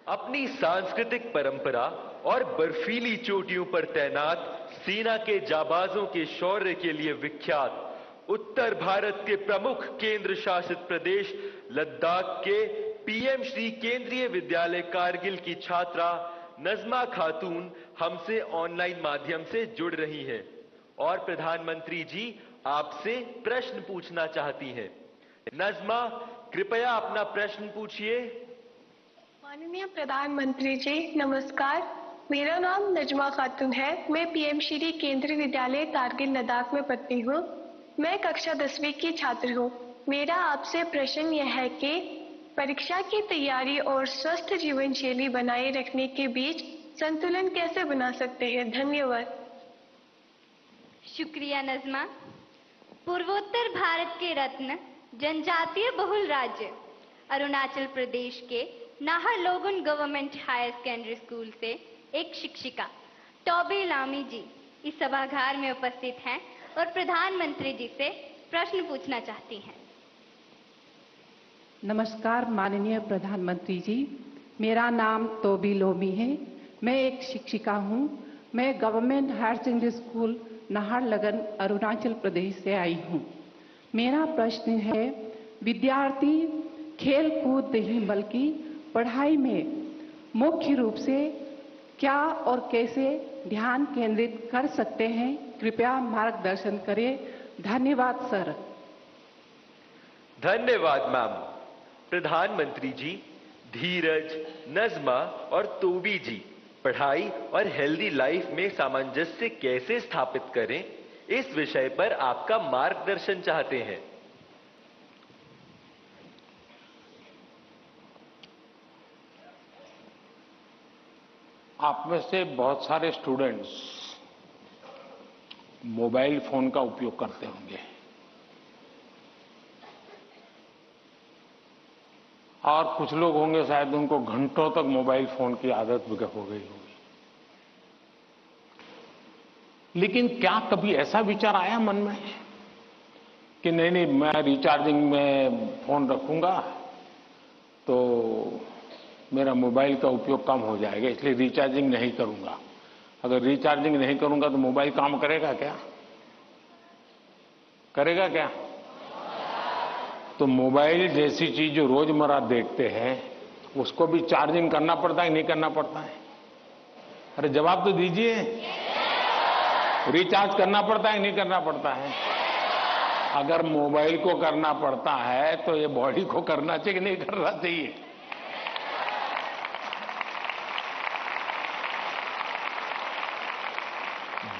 अपनी सांस्कृतिक परंपरा और बर्फीली चोटियों पर तैनात सेना के जाबाजों के शौर्य के लिए विख्यात उत्तर भारत के प्रमुख केंद्र शासित प्रदेश लद्दाख के पीएम श्री केंद्रीय विद्यालय कारगिल की छात्रा नजमा खातून हमसे ऑनलाइन माध्यम से जुड़ रही हैं और प्रधानमंत्री जी आपसे प्रश्न पूछना चाहती हैं। नजमा, कृपया अपना प्रश्न पूछिए। माननीय प्रधानमंत्री जी नमस्कार। मेरा नाम नजमा खातून है। मैं पीएम श्री केंद्रीय विद्यालय कारगिल लद्दाख में पढ़ती हूँ। मैं कक्षा 10वीं की छात्र हूँ। मेरा आपसे प्रश्न यह है कि परीक्षा की तैयारी और स्वस्थ जीवन शैली बनाए रखने के बीच संतुलन कैसे बना सकते हैं? धन्यवाद। शुक्रिया नजमा। पूर्वोत्तर भारत के रत्न जनजातीय बहुल राज्य अरुणाचल प्रदेश के नाहरलोगुन गवर्नमेंट हायर सेकेंडरी स्कूल से एक शिक्षिका टॉबी लामी जी इस सभागार में उपस्थित हैं और प्रधानमंत्री जी से प्रश्न पूछना चाहती हैं। नमस्कार माननीय प्रधानमंत्री जी, मेरा नाम तोबी लोमी है। मैं एक शिक्षिका हूँ। मैं government higher secondary school Naharlagun Arunachal Pradesh से आई हूँ। मेरा प्रश्न है, विद्यार्थी खेल कूद नहीं बल्कि पढ़ाई में मुख्य रूप से क्या और कैसे ध्यान केंद्रित कर सकते हैं? कृपया मार्गदर्शन करें। धन्यवाद सर। धन्यवाद मैम। प्रधानमंत्री जी, धीरज, नजमा और तोबी जी पढ़ाई और हेल्दी लाइफ में सामंजस्य कैसे स्थापित करें, इस विषय पर आपका मार्गदर्शन चाहते हैं। आप में से बहुत सारे स्टूडेंट्स मोबाइल फोन का उपयोग करते होंगे और कुछ लोग होंगे शायद उनको घंटों तक मोबाइल फोन की आदत हो गई होगी। लेकिन क्या कभी ऐसा विचार आया मन में कि नहीं मैं रिचार्जिंग में फोन रखूंगा तो मेरा मोबाइल का उपयोग कम हो जाएगा, इसलिए रिचार्जिंग नहीं करूंगा। अगर रिचार्जिंग नहीं करूंगा तो मोबाइल काम करेगा क्या? करेगा क्या? तो मोबाइल जैसी चीज जो रोजमर्रा देखते हैं उसको भी चार्जिंग करना पड़ता है, नहीं करना पड़ता है? अरे जवाब तो दीजिए। रिचार्ज करना पड़ता है, नहीं करना पड़ता है? अगर मोबाइल को करना पड़ता है तो ये बॉडी को करना चाहिए कि नहीं करना चाहिए?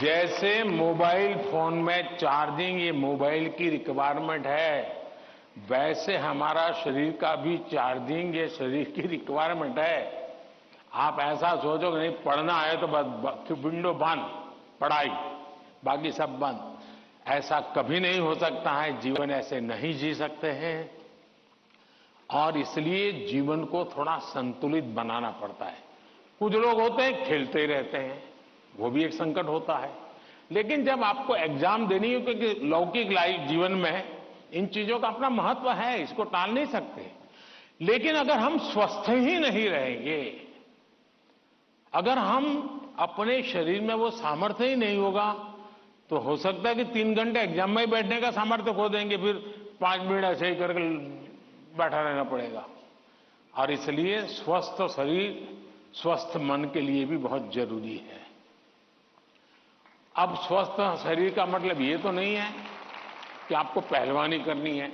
जैसे मोबाइल फोन में चार्जिंग ये मोबाइल की रिक्वायरमेंट है, वैसे हमारा शरीर का भी चार्जिंग ये शरीर की रिक्वायरमेंट है। आप ऐसा सोचो कि नहीं पढ़ना है तो बस विंडो बंद, पढ़ाई, बाकी सब बंद, ऐसा कभी नहीं हो सकता है। जीवन ऐसे नहीं जी सकते हैं और इसलिए जीवन को थोड़ा संतुलित बनाना पड़ता है। कुछ लोग होते हैं खेलते ही रहते हैं, वो भी एक संकट होता है। लेकिन जब आपको एग्जाम देनी हो, क्योंकि लौकिक लाइफ जीवन में इन चीजों का अपना महत्व है, इसको टाल नहीं सकते। लेकिन अगर हम स्वस्थ ही नहीं रहेंगे, अगर हम अपने शरीर में वो सामर्थ्य ही नहीं होगा, तो हो सकता है कि 3 घंटे एग्जाम में बैठने का सामर्थ्य खो देंगे, फिर 5 मिनट ऐसे ही करके बैठा रहना पड़ेगा। और इसलिए स्वस्थ शरीर स्वस्थ मन के लिए भी बहुत जरूरी है। अब स्वस्थ शरीर का मतलब ये तो नहीं है कि आपको पहलवानी करनी है,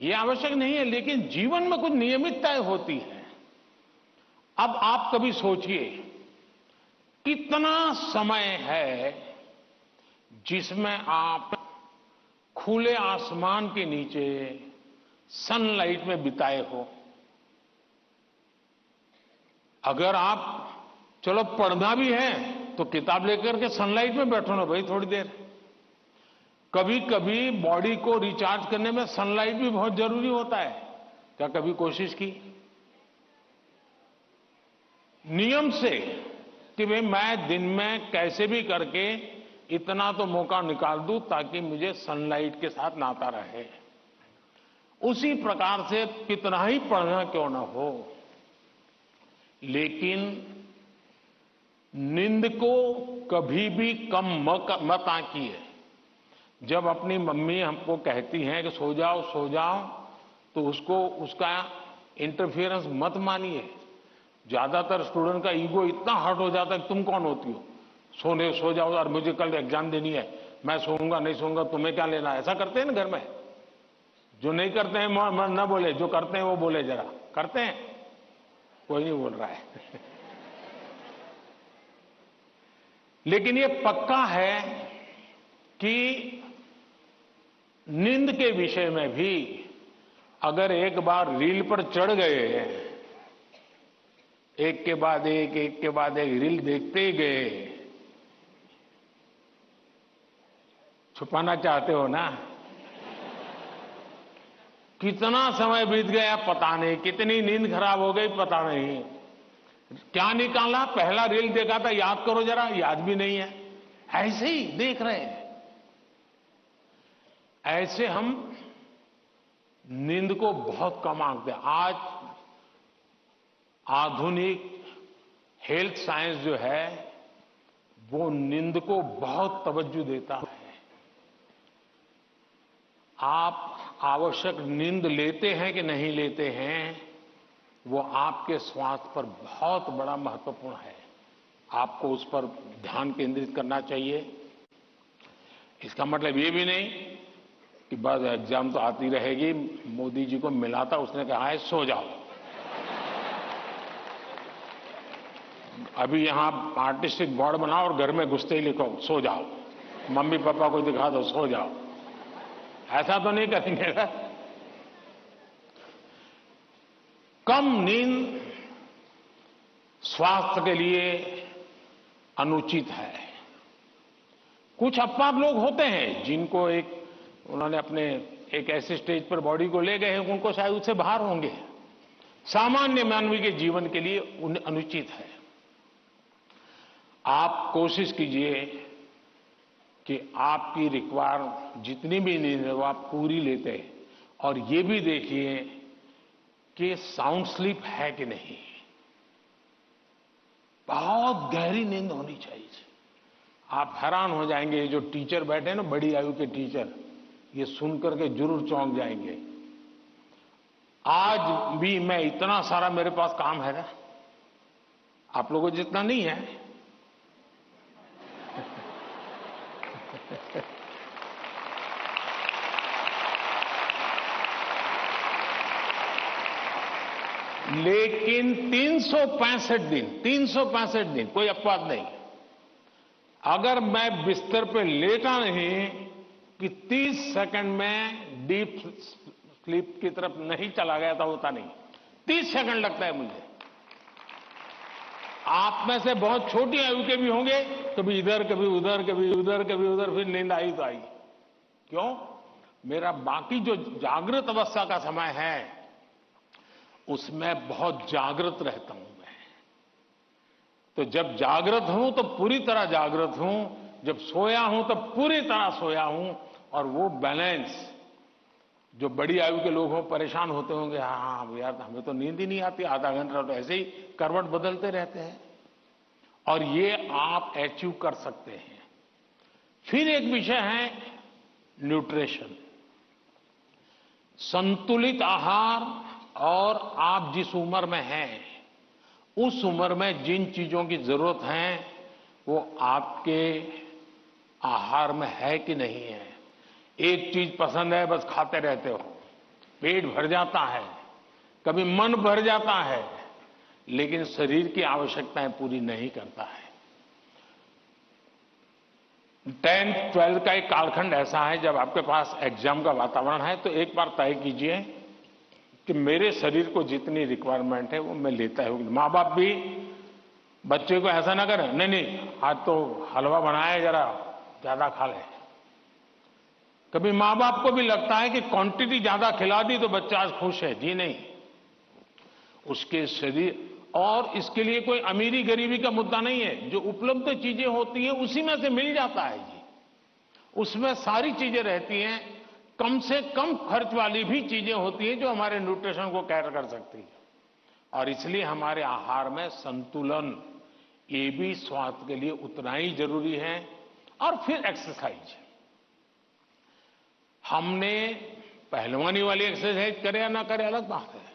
ये आवश्यक नहीं है, लेकिन जीवन में कुछ नियमितताएं होती है। अब आप कभी सोचिए कितना समय है जिसमें आप खुले आसमान के नीचे सनलाइट में बिताए हो। अगर आप चलो पढ़ना भी है तो किताब लेकर के सनलाइट में बैठो ना भाई थोड़ी देर। कभी कभी बॉडी को रिचार्ज करने में सनलाइट भी बहुत जरूरी होता है। क्या कभी कोशिश की नियम से कि भाई मैं दिन में कैसे भी करके इतना तो मौका निकाल दूं ताकि मुझे सनलाइट के साथ नाता रहे? उसी प्रकार से कितना ही पढ़ना क्यों ना हो, लेकिन नींद को कभी भी कम मत आंकिए। जब अपनी मम्मी हमको कहती हैं कि सो जाओ, तो उसका इंटरफियरेंस मत मानिए। ज्यादातर स्टूडेंट का ईगो इतना हर्ट हो जाता है कि तुम कौन होती हो, सो जाओ और मुझे कल एग्जाम देनी है, मैं सोऊंगा नहीं सोऊंगा, तुम्हें क्या लेना। ऐसा करते हैं ना घर में। जो नहीं करते हैं मन न बोले, जो करते हैं वो बोले। जरा करते हैं, कोई नहीं बोल रहा है। लेकिन ये पक्का है कि नींद के विषय में भी अगर एक बार रील पर चढ़ गए, एक के बाद एक रील देखते गए, छुपाना चाहते हो ना। कितना समय बीत गया पता नहीं, कितनी नींद खराब हो गई पता नहीं। क्या निकाला, पहला रील देखा था, याद करो जरा, याद भी नहीं है। ऐसे ही देख रहे हैं। ऐसे हम नींद को बहुत कम आंकते हैं। आज आधुनिक हेल्थ साइंस जो है वो नींद को बहुत तवज्जो देता है। आप आवश्यक नींद लेते हैं कि नहीं लेते हैं, वो आपके स्वास्थ्य पर बहुत बड़ा महत्वपूर्ण है। आपको उस पर ध्यान केंद्रित करना चाहिए। इसका मतलब ये भी नहीं कि बस एग्जाम तो आती रहेगी। मोदी जी को मिला था, उसने कहा है सो जाओ। अभी यहां आर्टिस्टिक बोर्ड बनाओ और घर में घुसते ही लिखो सो जाओ, मम्मी पापा को दिखा दो सो जाओ। ऐसा तो नहीं करेंगे ना। कम नींद स्वास्थ्य के लिए अनुचित है। कुछ अपवाद लोग होते हैं जिनको उन्होंने अपने एक ऐसे स्टेज पर बॉडी को ले गए हैं, उनको शायद उससे बाहर होंगे। सामान्य मानवीय के जीवन के लिए अनुचित है। आप कोशिश कीजिए कि आपकी रिक्वायर जितनी भी नींद है वो आप पूरी लेते हैं, और ये भी देखिए कि साउंड स्लीप है कि नहीं। बहुत गहरी नींद होनी चाहिए। आप हैरान हो जाएंगे, ये जो टीचर बैठे हैं ना, बड़ी आयु के टीचर, ये सुनकर के जरूर चौंक जाएंगे। आज भी मैं इतना सारा मेरे पास काम है ना, आप लोगों जितना नहीं है। लेकिन 365 दिन कोई अपवाद नहीं। अगर मैं बिस्तर पे लेटा नहीं कि 30 सेकंड में डीप स्लीप की तरफ नहीं चला गया था, होता नहीं। 30 सेकंड लगता है मुझे। आप में से बहुत छोटी आयु के भी होंगे, कभी इधर कभी उधर, कभी उधर कभी उधर, फिर नींद आई तो आई। क्यों? मेरा बाकी जो जागृत अवस्था का समय है उसमें बहुत जागृत रहता हूं मैं। तो जब जागृत हूं तो पूरी तरह जागृत हूं, जब सोया हूं तो पूरी तरह सोया हूं। और वो बैलेंस, जो बड़ी आयु के लोग हो परेशान होते होंगे, हाँ यार हमें तो नींद ही नहीं आती, आधा घंटा तो ऐसे ही करवट बदलते रहते हैं, और ये आप अचीव कर सकते हैं। फिर एक विषय है न्यूट्रिशन, संतुलित आहार। और आप जिस उम्र में हैं उस उम्र में जिन चीजों की जरूरत है वो आपके आहार में है कि नहीं है। एक चीज पसंद है, बस खाते रहते हो, पेट भर जाता है, कभी मन भर जाता है, लेकिन शरीर की आवश्यकताएं पूरी नहीं करता है। 10th 12th का एक कालखंड ऐसा है जब आपके पास एग्जाम का वातावरण है, तो एक बार तय कीजिए कि मेरे शरीर को जितनी रिक्वायरमेंट है वो मैं लेता हूं। माँ बाप भी बच्चे को ऐसा ना करें, नहीं आज तो हलवा बनाया, जरा ज्यादा खा ले। कभी माँ बाप को भी लगता है कि क्वांटिटी ज्यादा खिला दी तो बच्चा आज खुश है। जी नहीं, उसके शरीर, और इसके लिए कोई अमीरी गरीबी का मुद्दा नहीं है। जो उपलब्ध चीजें होती हैं उसी में से मिल जाता है जी। उसमें सारी चीजें रहती हैं, कम से कम खर्च वाली भी चीजें होती हैं जो हमारे न्यूट्रिशन को कैटर कर सकती है। और इसलिए हमारे आहार में संतुलन ये भी स्वास्थ्य के लिए उतना ही जरूरी है। और फिर एक्सरसाइज, हमने पहलवानी वाली एक्सरसाइज करे या ना करे अलग बात है,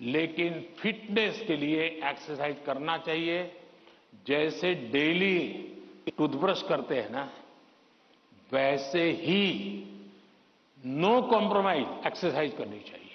लेकिन फिटनेस के लिए एक्सरसाइज करना चाहिए। जैसे डेली टूथब्रश करते हैं ना, वैसे ही नो कॉम्प्रोमाइज एक्सरसाइज करनी चाहिए।